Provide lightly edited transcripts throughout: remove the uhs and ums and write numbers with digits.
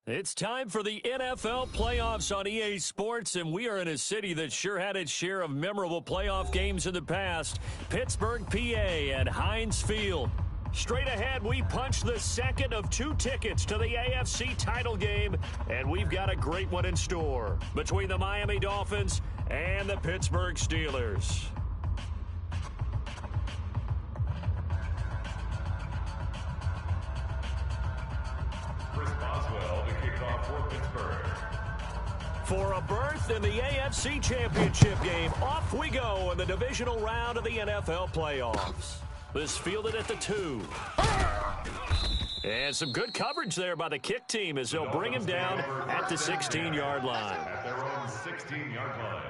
It's time for the NFL playoffs on EA Sports, and we are in a city that sure had its share of memorable playoff games in the past. Pittsburgh, PA at Heinz Field. Straight ahead, we punch the second of 2 tickets to the AFC title game, and we've got a great one in store between the Miami Dolphins and the Pittsburgh Steelers. For a berth in the AFC Championship game, off we go in the divisional round of the NFL playoffs. This fielded at the 2. And some good coverage there by the kick team as they'll bring him down at the 16-yard line. At their own 16-yard line.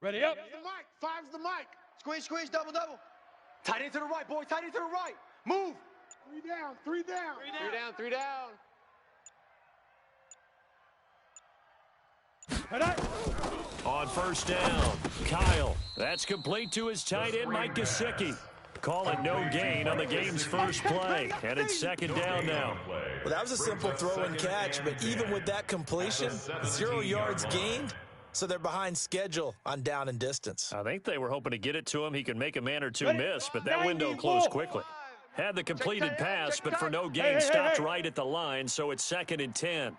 Ready up. The mic. 5's the mic. Squeeze, squeeze, double, double. Tight end to the right, boy. Tight end to the right. Move. 3 down, 3 down. 3 down, 3 down. On first down, Kyle. That's complete to his tight end, Mike Gesicki. Call it no gain on the game's first play, and it's second down now. Well, that was a simple throw and catch, but even with that completion, 0 yards gained. So they're behind schedule on down and distance. I think they were hoping to get it to him. He can make a man or two miss, but that window closed quickly. Had the completed pass, but for no gain, stopped right at the line, so it's 2nd and 10.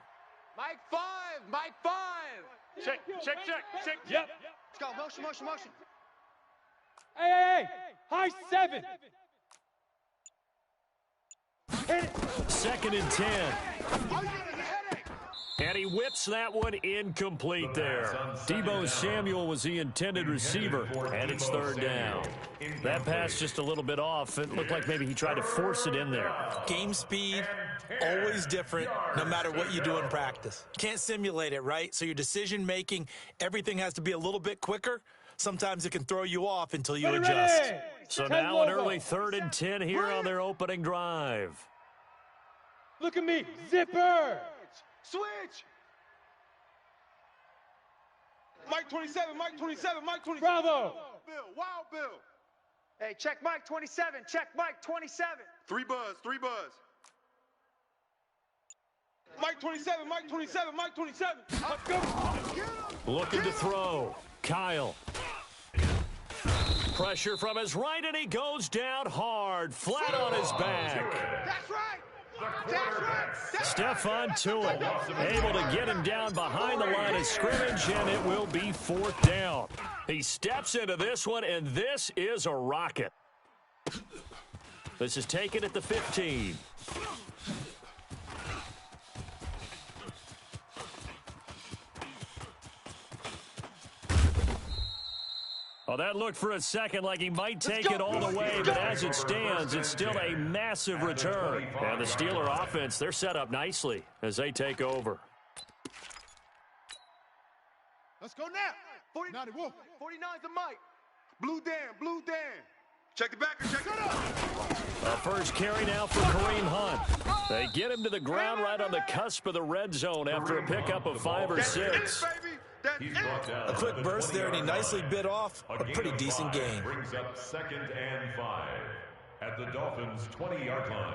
Mike 5, Mike 5. Check. Yep. Let's go. Motion, motion, motion. Hey. High 7. Hit it. 2nd and 10. And he whips that one incomplete there. Deebo Samuel was the intended receiver, and it's 3rd down. That pass just a little bit off. It looked like maybe he tried to force it in there. Game speed, always different, no matter what you do in practice. Can't simulate it, right? So your decision-making, everything has to be a little bit quicker. Sometimes it can throw you off until you adjust. So now an early 3rd and 10 here on their opening drive. Look at me. Zipper. Switch. Mike 27, Mike 27, Mike 27. Bravo. Bill, Wild Bill. Hey, check Mike 27, check Mike 27. 3 buzz, 3 buzz. Mike 27, Mike 27, Mike 27. Let's go. Looking to throw. Kyle. Pressure from his right, and he goes down hard, flat on his back. That's right. That's right. Stephon Tuitt able to get him down behind the line of scrimmage, and it will be 4th down. He steps into this one, and this is a rocket. This is taken at the 15. Well, that looked for a second like he might take it all the way, but as it stands, it's still a massive return. And the Steeler offense, they're set up nicely as they take over. Let's go now. 49's the mic. Blue Dan. Check the backer, check it up. A first carry now for Kareem Hunt. They get him to the ground right on the cusp of the red zone after a pickup of 5 or 6. A quick burst there, and he nicely bit off a pretty decent gain. Brings up 2nd and 5 at the Dolphins' 20-yard line.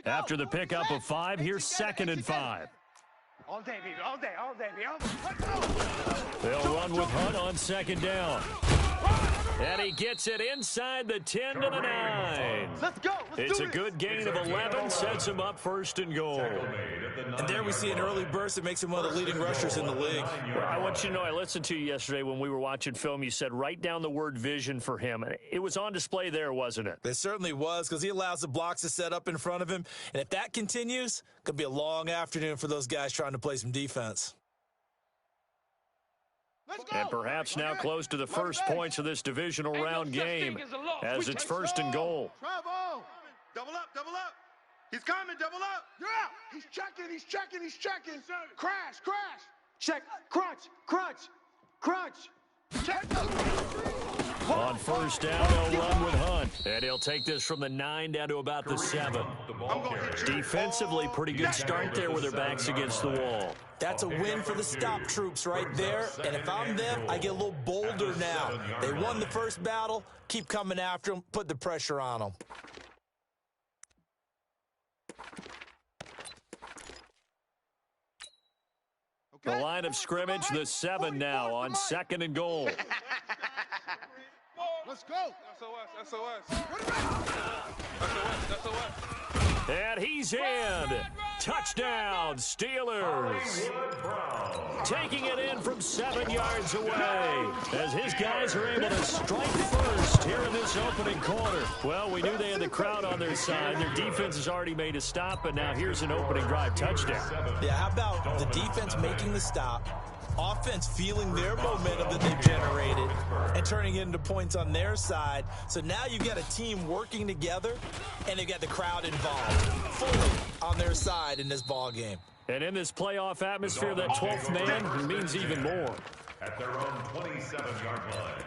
After the pickup of 5, here's 2nd and 5. All day, baby. All day, baby. They'll run with Hunt on 2nd down. And he gets it inside the 10 to the 9. Let's go. It's a good gain of 11, sets him up 1st and goal. And there we see an early burst that makes him one of the leading rushers in the league. Well, I want you to know, I listened to you yesterday when we were watching film. You said write down the word vision for him. It was on display there, wasn't it? It certainly was, because he allows the blocks to set up in front of him. And if that continues, it could be a long afternoon for those guys trying to play some defense. And perhaps now close to the first points of this divisional round game as it's 1st and goal. Travel. Double up, double up. He's coming, double up. Yeah. He's checking, he's checking, he's checking. Crash, crash. Check, crunch, crunch, crunch. Check. On 1st down, they'll run with Hunt. And he'll take this from the 9 down to about the 7. Defensively, pretty good start there with their backs against the wall. That's a win for the stop troops right there. And if I'm them, I get a little bolder now. They won the first battle. Keep coming after them. Put the pressure on them. The line of scrimmage, the 7 now on 2nd and goal. Let's go. SOS. And he's in. Touchdown, Steelers. Taking it in from 7 yards away as his guys are able to strike first here in this opening quarter. Well, we knew they had the crowd on their side. Their defense has already made a stop, and now here's an opening drive touchdown. Yeah, how about the defense making the stop, offense feeling their momentum that they've generated and turning it into points on their side. So now you've got a team working together, and they've got the crowd involved fully on their side in this ball game. And in this playoff atmosphere, that 12th man means even more. At their own 27-yard line.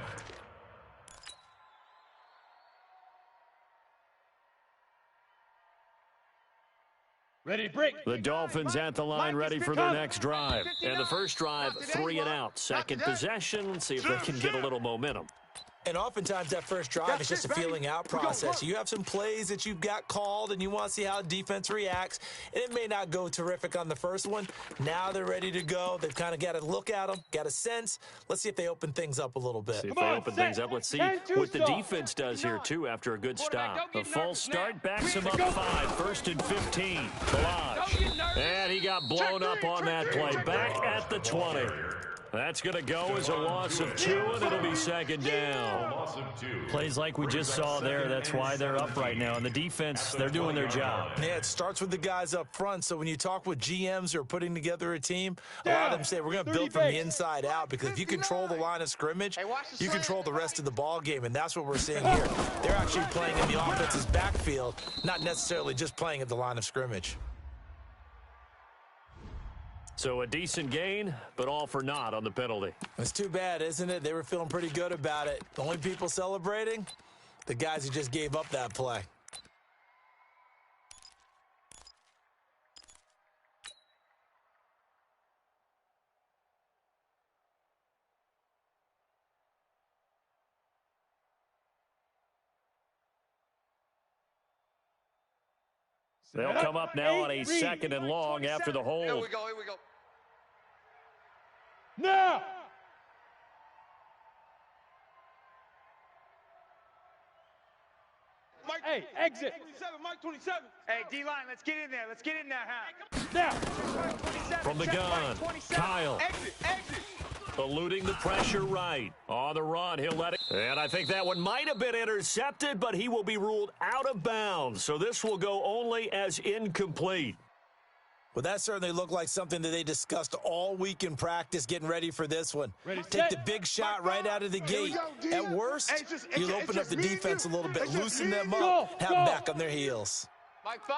Ready, break. The Dolphins at the line, ready for their next drive. And the first drive, 3 and out. Second possession, see if they can get a little momentum. And oftentimes that first drive is just a feeling out process. You have some plays that you've got called, and you want to see how the defense reacts. And it may not go terrific on the first one. Now they're ready to go. They've kind of got to look at them, got a sense. Let's see if they open things up a little bit. See if they open things up. Let's see what the defense does here, too, after a good stop. The false start backs him up 5. 1st and 15. Kalaj. And he got blown up on that play. Back at the 20. That's going to go as a loss of 2, and it'll be 2nd down. Plays like we just saw there, that's why they're up right now. And the defense, they're doing their job. Yeah, it starts with the guys up front. So when you talk with GMs who are putting together a team, a lot of them say we're going to build from the inside out, because if you control the line of scrimmage, you control the rest of the ball game, and that's what we're seeing here. They're actually playing in the offense's backfield, not necessarily just playing at the line of scrimmage. So a decent gain, but all for naught on the penalty. It's too bad, isn't it? They were feeling pretty good about it. The only people celebrating, the guys who just gave up that play. They'll come up now on a 2nd and long after the hold. Here we go, here we go. Now. Hey, exit. 27, Mike 27. Hey, D-line, let's get in there. Let's get in there, huh? Now. From the gun, Kyle. Exit. Eluding the pressure right. On the run, he'll let it. And I think that one might have been intercepted, but he will be ruled out of bounds. So this will go only as incomplete. Well, that certainly looked like something that they discussed all week in practice, getting ready for this one. Take the big shot right out of the gate. At worst, you'll open up the defense a little bit, loosen them up, have them back on their heels. Mike 5.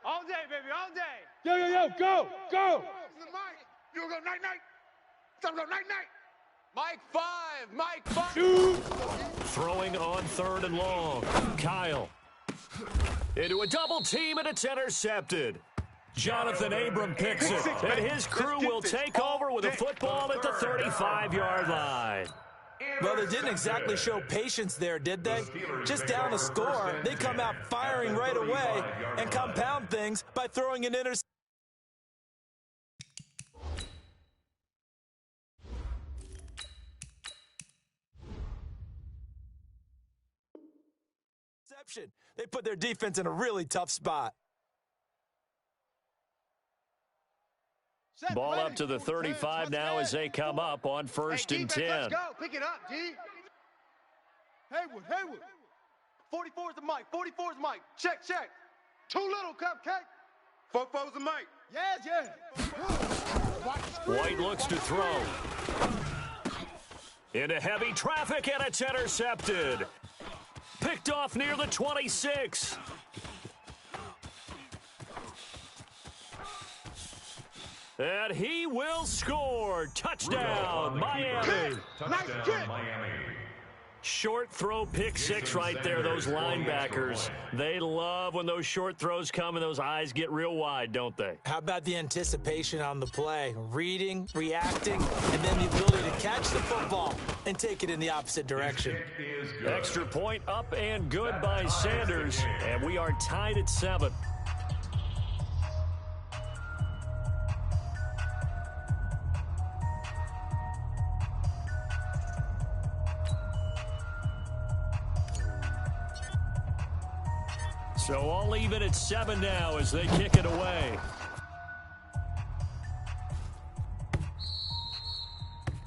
All day, baby, all day. Yo, go. You go night-night. Time to go night-night. Mike 5. Shoot. Throwing on 3rd and long. Kyle. Into a double team, and it's intercepted. Jonathan Abram picks it, and his crew will take over with a football at the 35-yard line. Well, they didn't exactly show patience there, did they? Just down a score, they come out firing right away and compound things by throwing an interception. They put their defense in a really tough spot. Ball up to the 35 now as they come up on 1st and 10. Let's go. Pick it up, D. Haywood. 44 is the Mike. 44 is Mike. Check. Too little, Cupcake. 4-4's the Mike. Yes. White looks to throw. Into heavy traffic, and it's intercepted. Picked off near the 26. And he will score. Touchdown, Miami. Touchdown, Miami. Short throw, pick six right there. Those linebackers, they love when those short throws come and those eyes get real wide, don't they? How about the anticipation on the play? Reading, reacting, and then the ability to catch the football and take it in the opposite direction. Extra point up and good by Sanders, and we are tied at 7. So all even at 7 now as they kick it away.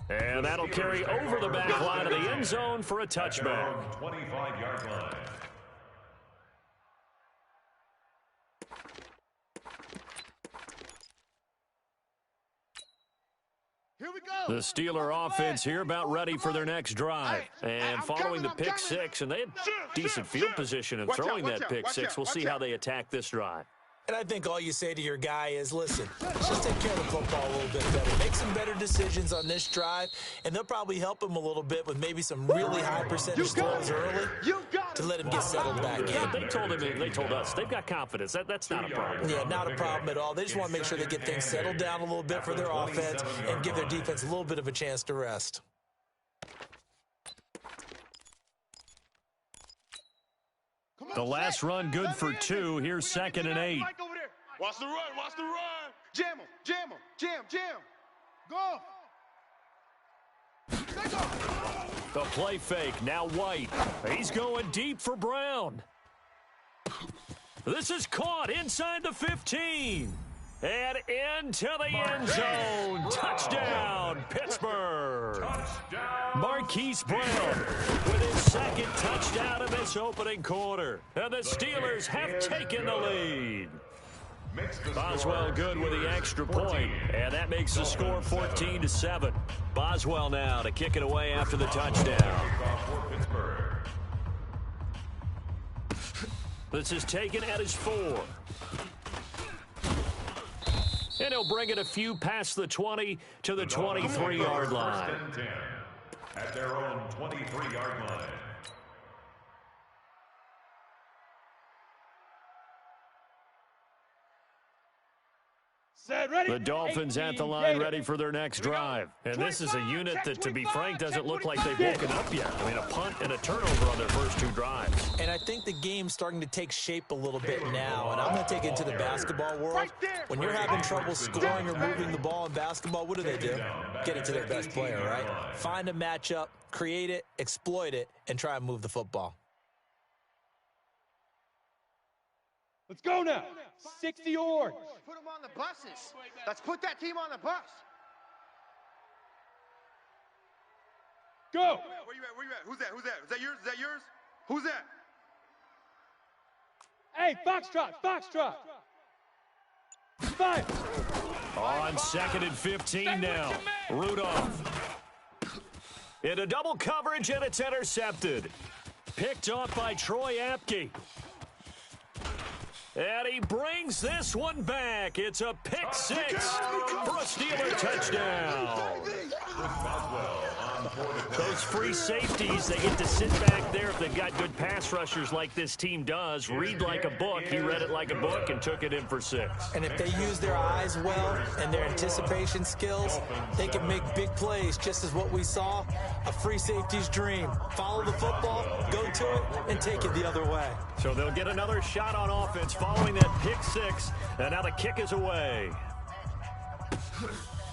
And that'll carry over the back line of the end zone for a touchback. 25-yard line. Here we go. The Steeler offense here about ready for their next drive. And following the pick six, and they had decent field position in throwing that pick six. We'll see how they attack this drive. And I think all you say to your guy is, listen, let's just take care of the football a little bit better. Make some better decisions on this drive, and they'll probably help him a little bit with maybe some really high percentage throws early to let him get settled back in. They told us they've got confidence. That's not a problem. Yeah, not a problem at all. They just want to make sure they get things settled down a little bit for their offense and give their defense a little bit of a chance to rest. The last run good for 2. Here's 2nd and 8. Watch the run, watch the run. Jam him, jam him, jam. Go. The play fake, now White. He's going deep for Brown. This is caught inside the 15. And into the end zone. Touchdown, Pittsburgh. Marquise Brown with his second touchdown in this opening quarter. And the Steelers have taken the lead. Boswell good with the extra point, and that makes the score 14-7. Boswell now to kick it away after the touchdown. This is taken at his 4. And he'll bring it a few past the 20 to the 23-yard line. At their own 23-yard line. Set, ready. The Dolphins at the line ready for their next drive. And this is a unit that, to be frank, doesn't look like they've woken up yet. I mean, a punt and a turnover on their first 2 drives. And I think the game's starting to take shape a little bit now. And I'm going to take it into the basketball world. When you're having trouble scoring or moving the ball in basketball, what do? Get it to their best player, right? Find a matchup, create it, exploit it, and try and move the football. Let's go now. 60 orange. Put them on the buses. Let's put that team on the bus. Go. Where you at? Where you at? Who's that? Who's that? Is that yours? Is that yours? Who's that? Hey, Foxtrot. 5. On 2nd and 15 now. Rudolph. Into double coverage, and it's intercepted. Picked off by Troy Apke. And he brings this one back. It's a pick 6 for a Steeler touchdown. Those free safeties, they get to sit back there if they've got good pass rushers like this team does. Read like a book. He read it like a book and took it in for 6. And if they use their eyes well and their anticipation skills, they can make big plays, just as what we saw, a free safety's dream. Follow the football, go to it, and take it the other way. So they'll get another shot on offense following that pick 6. And now the kick is away.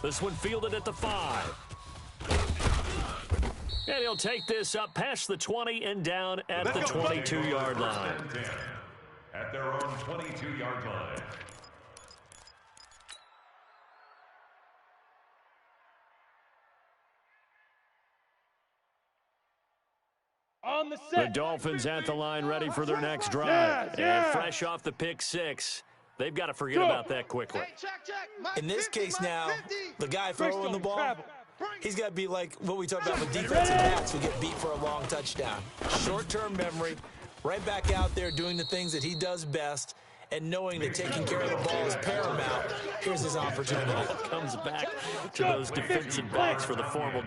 This one fielded at the 5. And he'll take this up past the 20 and down at the 22-yard line. At their own 22-yard line. On the The set. Dolphins at the line ready for their next drive. And fresh off the pick 6, They've got to forget about that quickly. Hey, check, check. Mike In this 50, case Mike now, 50. the guy throwing the ball, Travel. he's got to be like what we talked about with defensive backs who get beat for a long touchdown. Short-term memory, right back out there doing the things that he does best, and knowing that taking care of the ball is paramount. Here's his opportunity. Comes back to those defensive backs for the former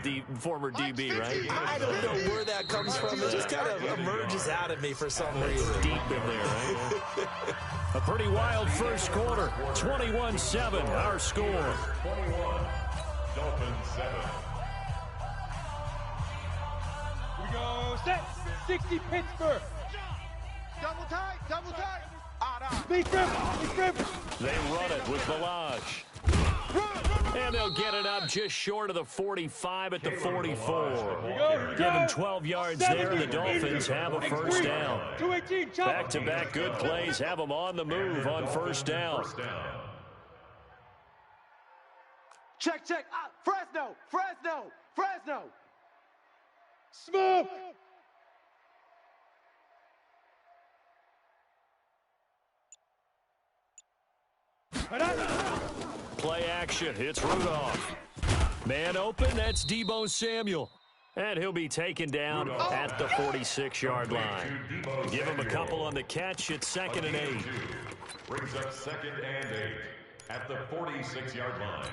DB, right? I don't know where that comes from. It just kind of emerges out of me for some reason. Deep in there, right? A pretty wild first quarter. 21-7, our score. 21, Dolphins 7. We go set. 60 Pittsburgh. Double tight, double tight. Big rip. They run it with Balaj. And they'll get it up just short of the 45 at the 44. Give them 12 yards there, and the Dolphins have a first down. 218, chop. Back-to-back good plays have them on the move on first down. Check, check. Fresno. Smoke. Play action. It's Rudolph. Man open. That's Deebo Samuel. And he'll be taken down at the 46-yard line. Give him a couple on the catch. It's 2nd and 8. Brings up 2nd and 8 at the 46-yard line.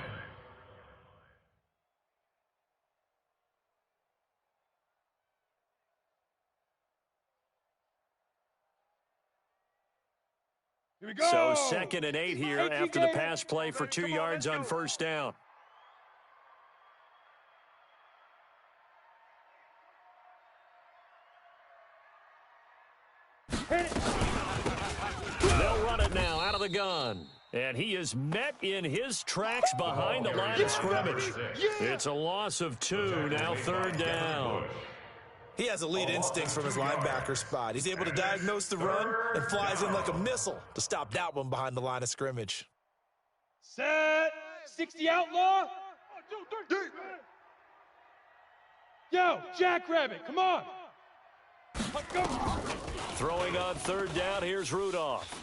Here we go. So 2nd and 8 here after the pass play for 2 yards on first down. They'll run it now out of the gun. And he is met in his tracks behind the line of scrimmage. It's a loss of 2, now 3rd down. He has elite instincts from his linebacker spot. He's able to diagnose the run and flies in like a missile to stop that one behind the line of scrimmage. Set. 60 outlaw. Yo, Jackrabbit, come on. Let's go. Throwing on 3rd down, here's Rudolph.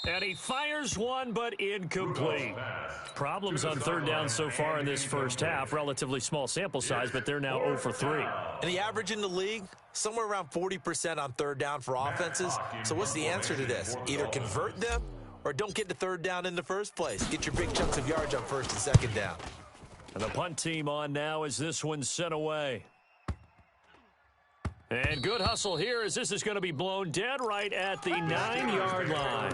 And he fires one, but incomplete. Problems on 3rd down so far in this first half. Relatively small sample size, but they're now 0 for 3. And the average in the league, somewhere around 40% on 3rd down for offenses. So what's the answer to this? Either convert them or don't get to 3rd down in the first place. Get your big chunks of yards on 1st and 2nd down. And the punt team on now as this one's sent away. And good hustle here as this is going to be blown dead right at the 9-yard line.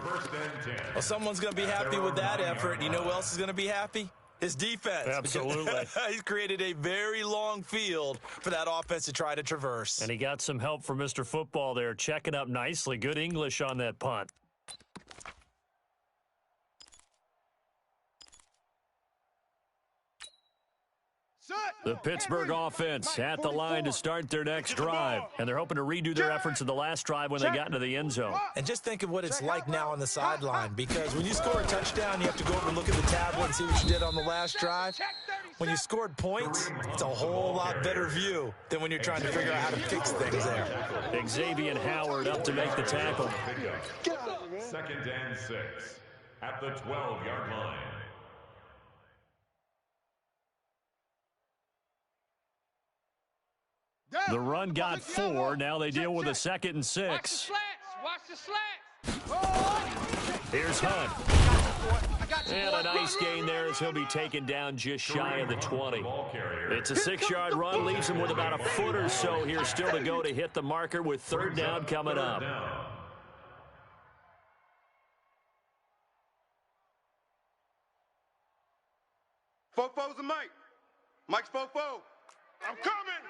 Well, someone's going to be happy with that effort. And you know who else is going to be happy? His defense. Absolutely. He's created a very long field for that offense to try to traverse. And he got some help from Mr. Football there, checking up nicely. Good English on that punt. The Pittsburgh offense at the line to start their next drive. And they're hoping to redo their efforts in the last drive when they got into the end zone. And just think of what it's like now on the sideline, because when you score a touchdown, you have to go over and look at the tablet and see what you did on the last drive. When you scored points, it's a whole lot better view than when you're trying to figure out how to fix things there. Xavier Howard up to make the tackle. 2nd and 6 at the 12-yard line. The run got 4. Now they deal with a 2nd and 6. Watch the slats. Here's Hunt. And a nice gain there as he'll be taken down just shy of the 20. It's a 6-yard run, leaves him with about a foot or so here still to go to hit the marker with 3rd down coming up. Fofo's a Mike. Mike's Fofo. I'm coming.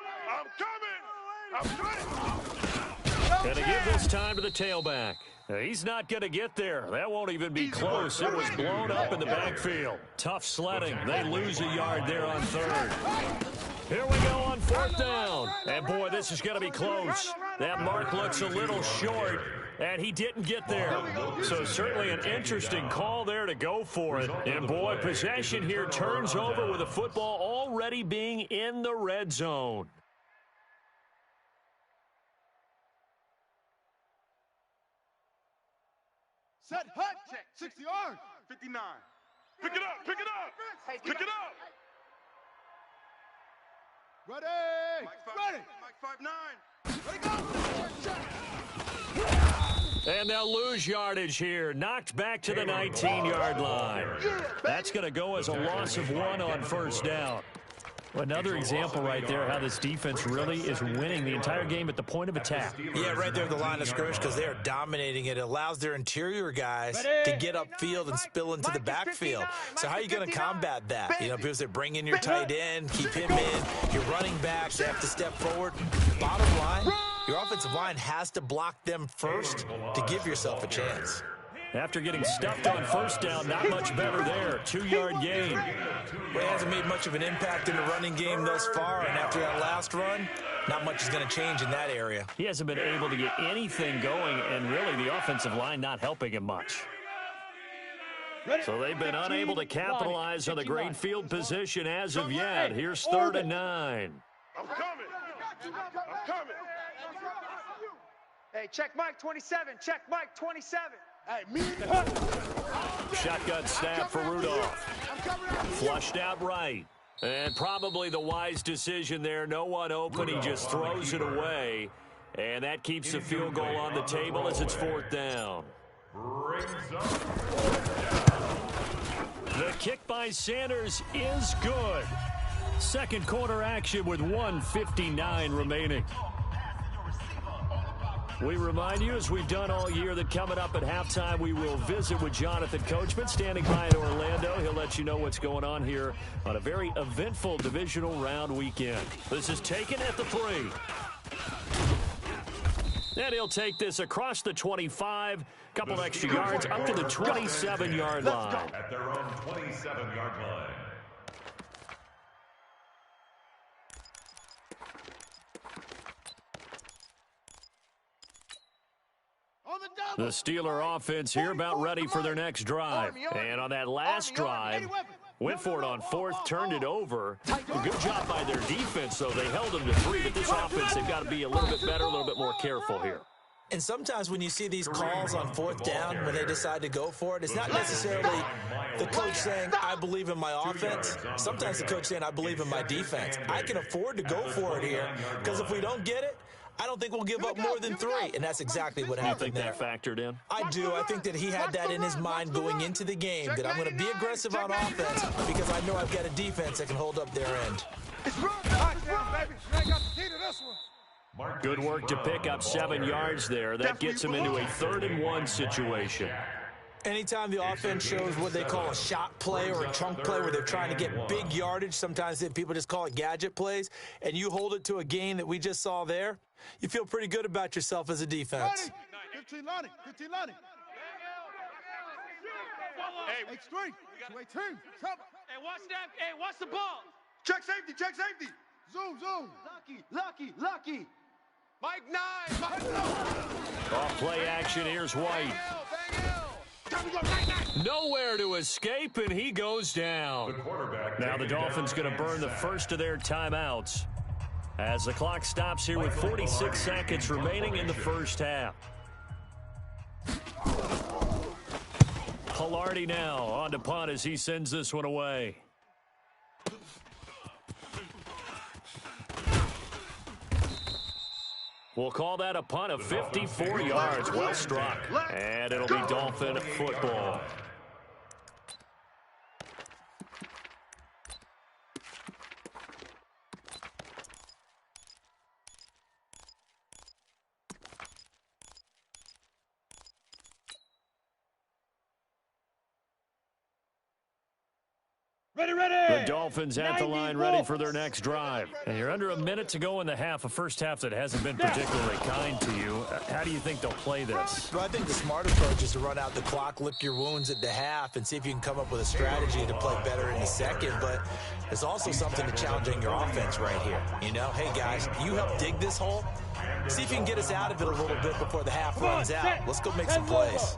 And to give this time to the tailback. He's not going to get there. That won't even be close. It was blown up in the backfield. Tough sledding. They lose a yard there on 3rd. Here we go on 4th down. And, boy, this is going to be close. That mark looks a little short, and he didn't get there. So certainly an interesting call there to go for it. And, boy, possession here turns over with the football already being in the red zone. Set, hut, check, 60 yards. 59. Pick it up, pick it up. Pick it up. Ready. Ready. Mike 5'9". Ready, go. And they'll lose yardage here. Knocked back to the 19-yard line. That's going to go as a loss of 1 on first down. Well, another example right there how this defense really is winning the entire game at the point of attack. Yeah, right there at the line of scrimmage because they are dominating it. It allows their interior guys to get upfield and spill into the backfield. So how are you going to combat that? You know, because they bring in your tight end, keep him in, your running backs, they have to step forward. Bottom line, your offensive line has to block them first to give yourself a chance. After getting stuffed on first down, not much better there. 2-yard gain. Well, he hasn't made much of an impact in the running game thus far, and after that last run, not much is going to change in that area. He hasn't been able to get anything going, and really the offensive line not helping him much. So they've been unable to capitalize on the great field position as of yet. Here's 3rd and 9. I'm coming. I'm coming. Hey, check Mike 27. Check Mike 27. Hey, me. Shotgun snap for Rudolph. Flushed out right. And probably the wise decision there. No one open. He just throws it away. And that keeps the field goal on the table as it's 4th down. The kick by Sanders is good. Second quarter action with 1:59 remaining. We remind you, as we've done all year, that coming up at halftime, we will visit with Jonathan Coachman, standing by in Orlando. He'll let you know what's going on here on a very eventful divisional round weekend. This is taken at the 3. And he'll take this across the 25, couple extra yards, up to the 27-yard line. At their own 27-yard line. The Steeler offense here about ready for their next drive. And on that last drive, went for it on 4th, turned it over. A good job by their defense, though. They held them to 3, but this offense, they've got to be a little bit better, a little bit more careful here. And sometimes when you see these calls on 4th down, when they decide to go for it, it's not necessarily the coach saying, I believe in my offense. Sometimes the coach saying, I believe in my defense. I can afford to go for it here because if we don't get it, I don't think we'll give up more than 3, and that's exactly what happened there. You think that factored in? I do. I think that he had that in his mind going into the game, that I'm going to be aggressive on offense because I know I've got a defense that can hold up their end. Good work to pick up 7 yards there. That gets him into a 3rd and 1 situation. Anytime the offense shows what they call a shot play or a chunk play where they're trying to get big yardage, sometimes people just call it gadget plays, and you hold it to a gain that we just saw there, you feel pretty good about yourself as a defense. 15 Lonnie. 15 Lonnie. Hey, H3. 218. Trouble. Hey, watch that. Hey, watch the ball. Check safety, check safety. Zoom. Lucky. Mike 9. Off play action, here's White. Nowhere to escape, and he goes down. Now the Dolphins going to burn the first of their timeouts as the clock stops here with 46 seconds remaining in the first half. Pilardi now on to punt as he sends this one away. We'll call that a punt of 54 yards. Well struck. And it'll be Dolphin football. The Dolphins at the line ready for their next drive. And you're under a minute to go in the half, a first half that hasn't been particularly kind to you. How do you think they'll play this? Well, I think the smart approach is to run out the clock, lick your wounds at the half, and see if you can come up with a strategy to play better in the second. But there's also something to challenging your offense right here. You know, hey, guys, you help dig this hole. See if you can get us out of it a little bit before the half runs out. Let's go make some plays.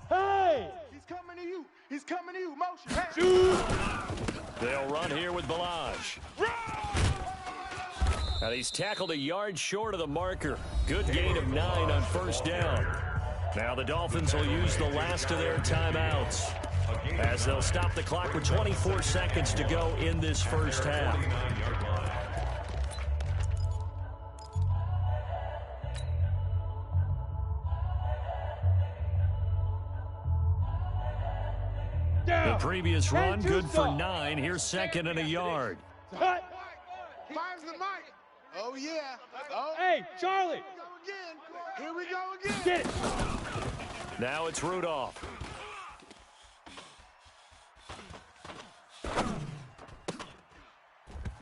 Hey! He's coming to you. Motion. They'll run here with Balaj. And he's tackled a yard short of the marker. Good gain of 9 on first down. Now the Dolphins will use the last of their timeouts as they'll stop the clock with 24 seconds to go in this first half. The previous run, good for 9. Here's second and a yard. Hut. Fires the mic. Oh, yeah. Oh. Hey, Charlie. Here we go again. Get it. Now it's Rudolph.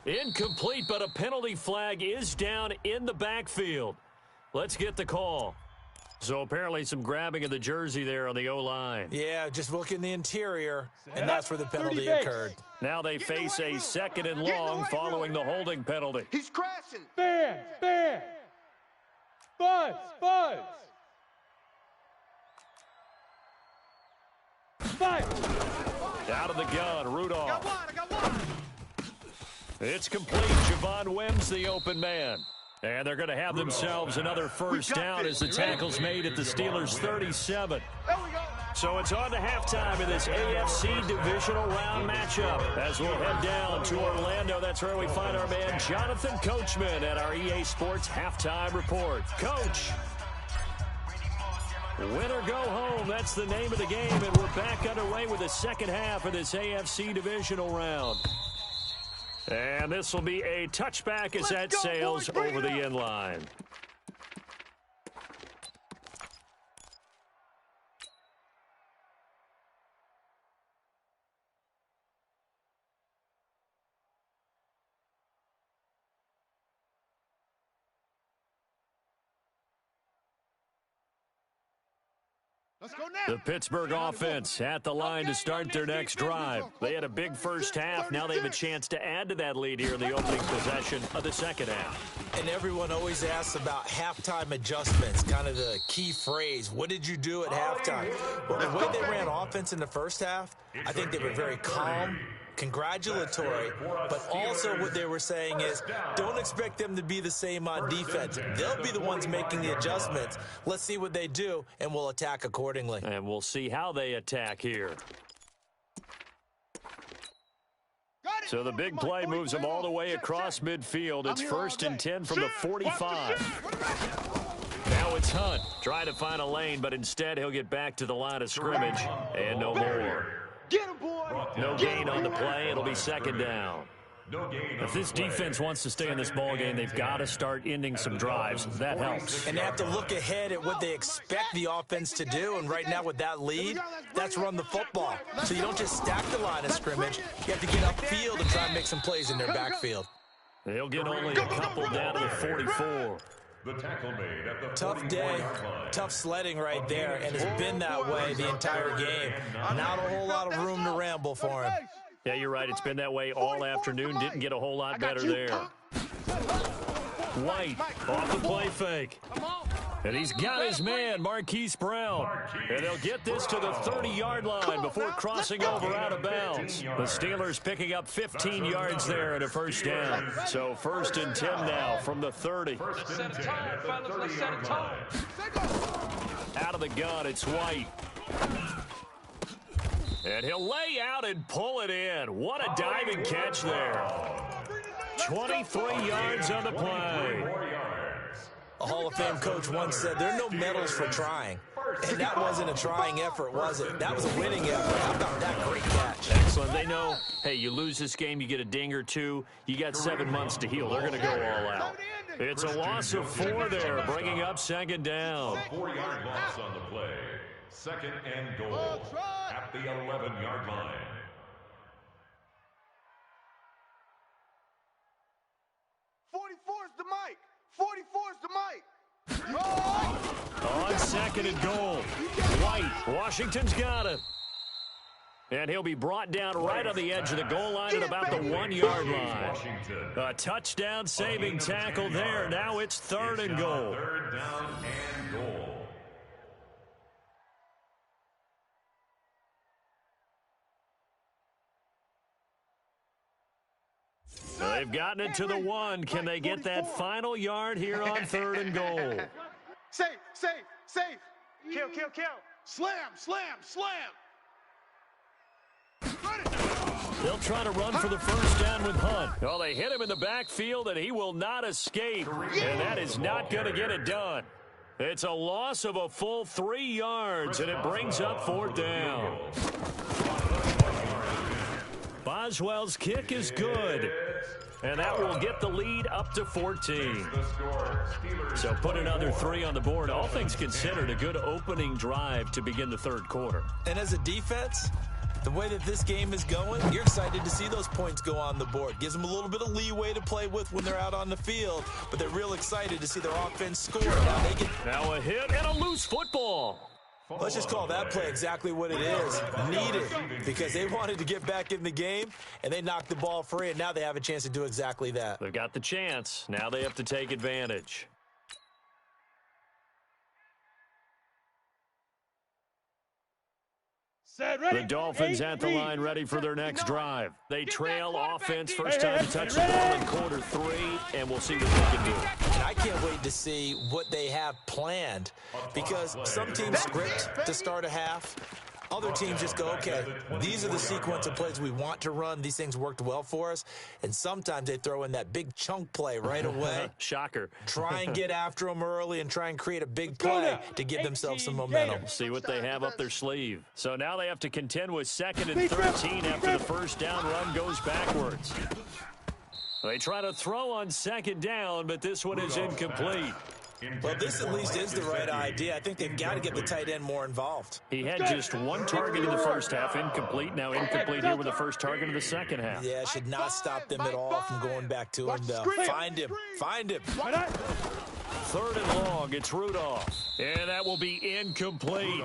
Incomplete, but a penalty flag is down in the backfield. Let's get the call. So apparently some grabbing of the jersey there on the O-line. Yeah, just look in the interior, and that's where the penalty 30 occurred. Now they face a second and long following the holding penalty. He's crashing. Fans. Buzz. Fire. Out of the gun, Rudolph. I got one. It's complete. Javon Wims, the open man. And they're going to have themselves another first down as the tackle's made at the Steelers' 37. There we go. So it's on to halftime in this AFC divisional round matchup as we'll head down to Orlando. That's where we find our man Jonathan Coachman at our EA Sports Halftime Report. Coach, win or go home, that's the name of the game, and we're back underway with the second half of this AFC divisional round. And this will be a touchback as that sails over the end line. Let's go now. The Pittsburgh offense at the line to start their next drive. They had a big first half. Now they have a chance to add to that lead here in the opening possession of the second half. And everyone always asks about halftime adjustments, kind of the key phrase. What did you do at halftime? Well, the way they ran offense in the first half, I think they were very calm, congratulatory, but also what they were saying is don't expect them to be the same on defense. They'll be the ones making the adjustments. Let's see what they do, and we'll attack accordingly. And we'll see how they attack here. So the big play moves them all the way across midfield. It's first and 10 from the 45. Now it's Hunt. Trying to find a lane, but instead he'll get back to the line of scrimmage and no more. Get him, boy. No gain on the play. It'll be second down. If this defense wants to stay in this ballgame, they've got to start ending some drives. That helps. And they have to look ahead at what they expect the offense to do. And right now with that lead, that's run the football. So you don't just stack the line of scrimmage. You have to get upfield and try and make some plays in their backfield. They'll get only a couple down to the 44. The tackle made at the Tough day, tough sledding right there, and it's been that way the entire game. Not a whole lot of room to ramble for him. Yeah, you're right. It's been that way all afternoon. Didn't get a whole lot better there. White off the play fake. And he's got his man, Marquise Brown. And they'll get this to the 30-yard line before crossing over out of bounds. The Steelers picking up 15 yards there and a first down. So first and 10 now from the 30. Out of the gun, it's White. And he'll lay out and pull it in. What a diving catch there. 23 yards on the play. A Hall of Fame coach once said, there are no medals for trying. And that wasn't a trying effort, was it? That was a winning effort. How about that great catch? Excellent. They know, hey, you lose this game, you get a ding or two, you got 7 months to heal. They're going to go all out. It's a loss of 4 there, bringing up second down. 4-yard loss on the play. Second and goal at the 11-yard line. The mic. 44's the mic. On second and goal. White. Washington's got it. And he'll be brought down right on the edge of the goal line at about the 1-yard line. A touchdown saving tackle there. Now it's third and goal. Third down and goal. They've gotten it to the 1. Can they get that final yard here on 3rd and goal? Safe, safe, safe. Kill, kill, kill. Slam, slam, slam. They'll try to run for the first down with Hunt. Well, they hit him in the backfield, and he will not escape. And that is not going to get it done. It's a loss of a full 3 yards, and it brings up 4th down. Boswell's kick is good, and that will get the lead up to 14. So put another 3 on the board. All things considered, a good opening drive to begin the 3rd quarter. And as a defense, the way that this game is going, you're excited to see those points go on the board. Gives them a little bit of leeway to play with when they're out on the field, but they're real excited to see their offense score. Now a hit and a loose football. Let's just call that play exactly what it is. Needed, because they wanted to get back in the game, and they knocked the ball free, and now they have a chance to do exactly that. They've got the chance. Now they have to take advantage. The Dolphins at the line ready for their next drive. They trail offense first time to touch the ball in quarter 3, and we'll see what they can do. And I can't wait to see what they have planned, because some teams script to start a half. Other teams just go, okay, these are the sequence of plays we want to run. These things worked well for us. And sometimes they throw in that big chunk play right away. Shocker. Try and get after them early and try and create a big play to give themselves some momentum. See what they have up their sleeve. So now they have to contend with 2nd and 13 after the first down run goes backwards. They try to throw on 2nd down, but this one is incomplete. Well, this at least is the right idea. I think they've got to get the tight end more involved. He had just 1 target in the first half, incomplete. Now incomplete here with the first target of the second half. Yeah, should not stop them at all from going back to him, though. Find him. Find him. 3rd and long. It's Rudolph. And that will be incomplete.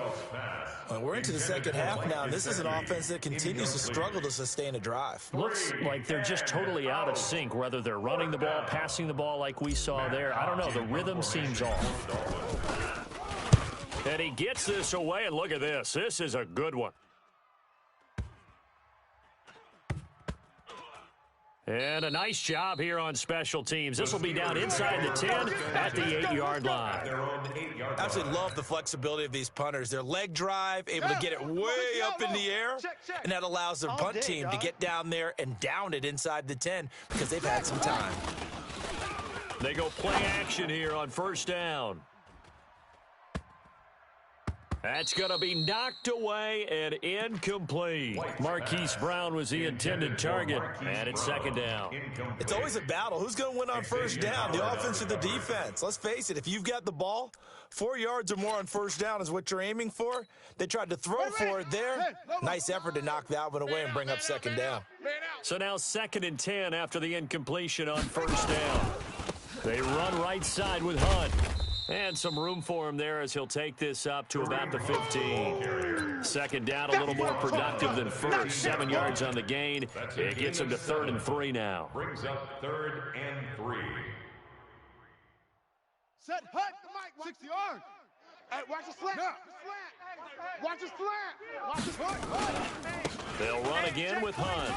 Well, we're into the second half now, and this is an offense that continues to struggle to sustain a drive. Looks like they're just totally out of sync, whether they're running the ball, passing the ball like we saw there. I don't know. The rhythm seems off. And he gets this away, and look at this. This is a good one. And a nice job here on special teams. This will be down inside the 10 at the 8-yard line. I absolutely love the flexibility of these punters. Their leg drive, able to get it way up in the air, and that allows their punt team to get down there and down it inside the 10 because they've had some time. They go play action here on first down. That's going to be knocked away and incomplete. Marquise Brown was the intended target, and it's 2nd down. It's always a battle. Who's going to win on first down, the offense or the defense? Let's face it, if you've got the ball, 4 yards or more on first down is what you're aiming for. They tried to throw for it there. Nice effort to knock that one away and bring up 2nd down. So now 2nd and 10 after the incompletion on first down. They run right side with Hunt. And some room for him there as he'll take this up to about the 15. 2nd down, a little more productive than first. 7 yards on the gain. It gets him to 3rd and 3 now. Brings up 3rd and 3. Set, hut, 60 yards. Hey, watch the slant. Watch the slant. Watch the slant. They'll run again with Hunt.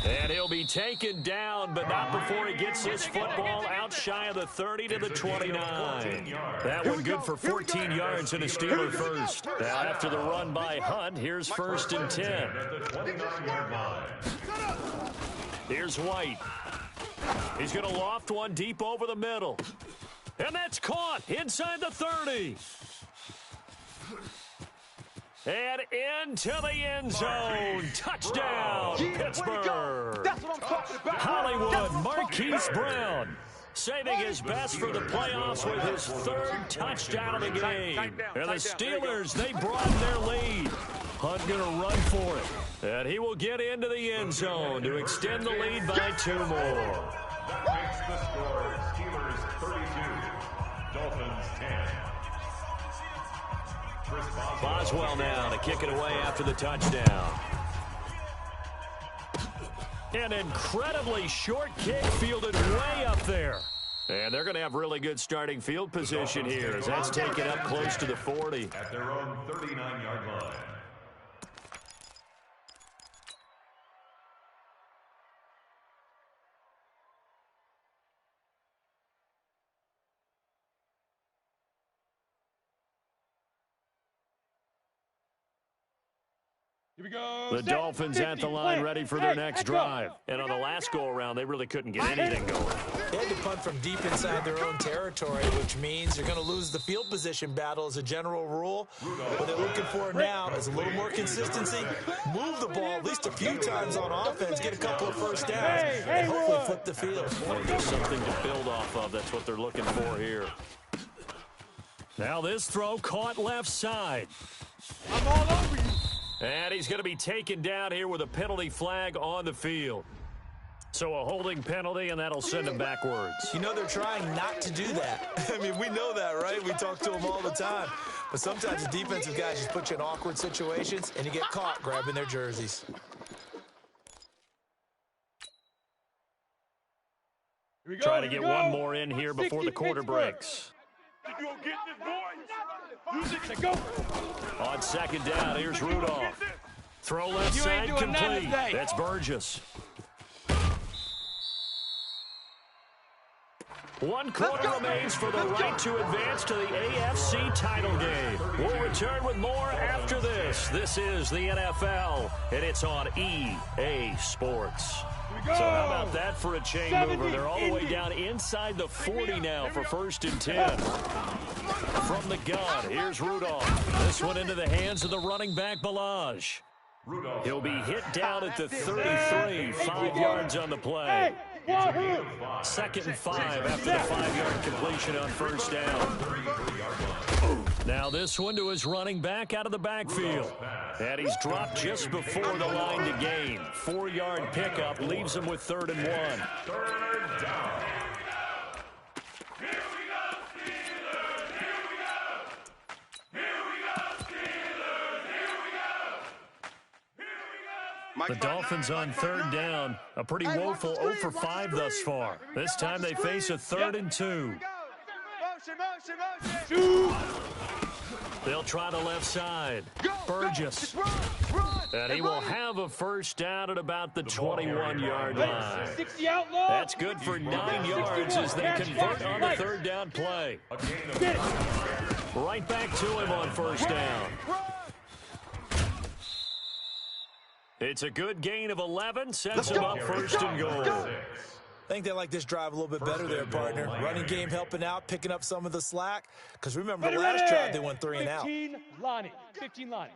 And he'll be taken down, but not before he gets this football out shy of the 30 to the 29. That one good for 14 yards and a Steeler first. Now after the run by Hunt, here's 1st and 10. Here's White. He's going to loft one deep over the middle. And that's caught inside the 30. And into the end zone. Touchdown, Pittsburgh. That's what I'm talking about. Hollywood, Marquise Brown, saving his best for the playoffs with his 3rd touchdown of the game. And the Steelers, they broaden their lead. Hunt going to run for it. And he will get into the end zone to extend the lead by 2 more. That makes the score Steelers 32, Dolphins 10. Boswell now to kick it away after the touchdown. An incredibly short kick fielded way up there. And they're going to have really good starting field position here as that's taken up close to the 40. At their own 39-yard line. Here we go. The Dolphins at the line, ready for their next drive. And on the last go-around, they really couldn't get anything going. They had to punt from deep inside their own territory, which means you're going to lose the field position battle as a general rule. What they're looking for now is a little more consistency, move the ball at least a few times on offense, get a couple of first downs, and hopefully flip the field. Just something to build off of. That's what they're looking for here. Now this throw caught left side. I'm all over you. And he's going to be taken down here with a penalty flag on the field. So a holding penalty, and that'll send him backwards. You know, they're trying not to do that. I mean, we know that, right? We talk to them all the time. But sometimes the defensive guys just put you in awkward situations, and you get caught grabbing their jerseys. Here we go. Trying to get one more in here before the quarter breaks. You gonna get this, boy? Use it to go. On second down, here's Rudolph. Throw left side complete. That's Burgess. 1 quarter remains for the right to advance to the AFC title game. We'll return with more after this. This is the NFL, and it's on EA Sports. So how about that for a chain mover? They're all the way down inside the 40 now for 1st and 10. From the gun, here's Rudolph. This one into the hands of the running back, Balaj. He'll be hit down at the 33, 5 yards on the play. 2nd and 5 after the 5-yard completion on 1st down. Now this one to his running back out of the backfield. And he's dropped just before the line to gain. 4-yard pickup leaves him with 3rd and 1. 3rd down. The Dolphins on 3rd down. A pretty woeful 0 for 5 thus far. This time they face a 3rd and 2. They'll try the left side. Burgess. And he will have a 1st down at about the 21-yard line. That's good for 9 yards as they convert on the 3rd down play. Right back to him on 1st down. It's a good gain of 11, sets him up 1st and goal. I think they like this drive a little bit better there, partner. Running game helping out, picking up some of the slack. Because remember, the last drive they went 3 and out. 15 Lonnie.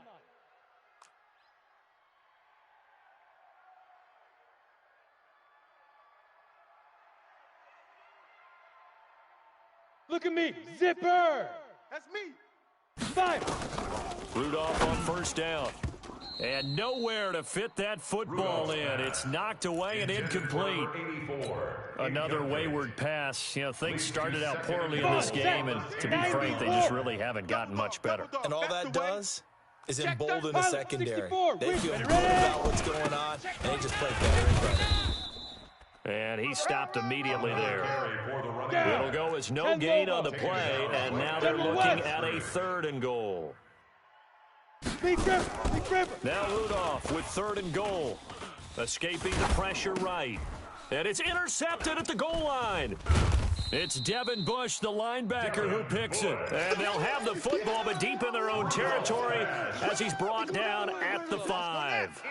Look at me, zipper. That's me. 5. Rudolph on 1st down. And nowhere to fit that football in. It's knocked away and incomplete. Another wayward pass. You know, things started out poorly in this game, and to be frank, they just really haven't gotten much better. And all that does is embolden the secondary. They feel good about what's going on, and they just play better and better. And he stopped immediately there. It'll go as no gain on the play, and now they're looking at a 3rd and goal. Now Rudolph with 3rd and goal. Escaping the pressure right. And it's intercepted at the goal line. It's Devin Bush, the linebacker, who picks it. And they'll have the football, but deep in their own territory as he's brought down at the 5.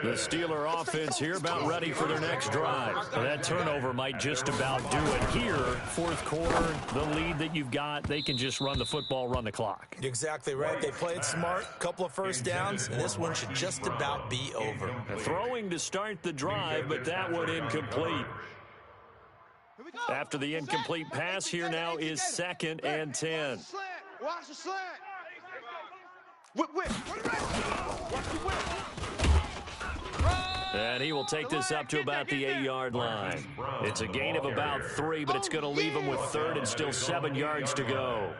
The Steeler offense here about ready for their next drive. And that turnover might just about do it here. 4th quarter, the lead that you've got, they can just run the football, run the clock. You're exactly right. They played smart, couple of 1st downs, and this one should just about be over. Throwing to start the drive, but that one incomplete. After the incomplete pass, here now is 2nd and 10. Watch the slant. Whip. Watch the whip. And he will take this up to about the 8-yard line. It's a gain of about 3, but it's going to leave him with 3rd and still 7 yards to go.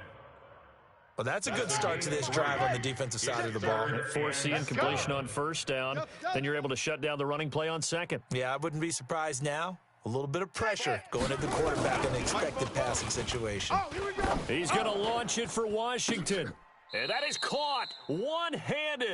Well, that's a good start to this drive on the defensive side of the ball. Force the incompletion on 1st down. Then you're able to shut down the running play on 2nd. Yeah, I wouldn't be surprised now. A little bit of pressure going at the quarterback in an expected passing situation. He's going to launch it for Washington. And that is caught one-handed.